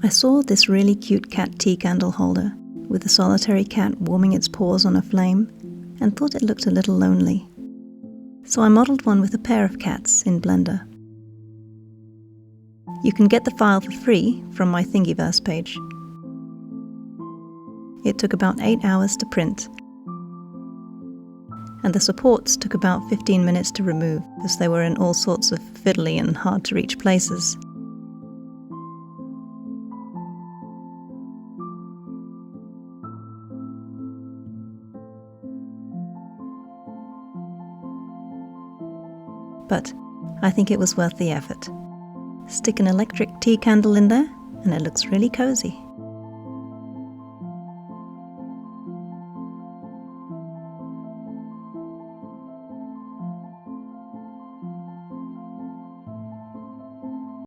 I saw this really cute cat tea candle holder with a solitary cat warming its paws on a flame and thought it looked a little lonely. So I modelled one with a pair of cats in Blender. You can get the file for free from my Thingiverse page. It took about 8 hours to print, and the supports took about 15 minutes to remove as they were in all sorts of fiddly and hard to reach places. But I think it was worth the effort. Stick an electric tea candle in there and it looks really cozy.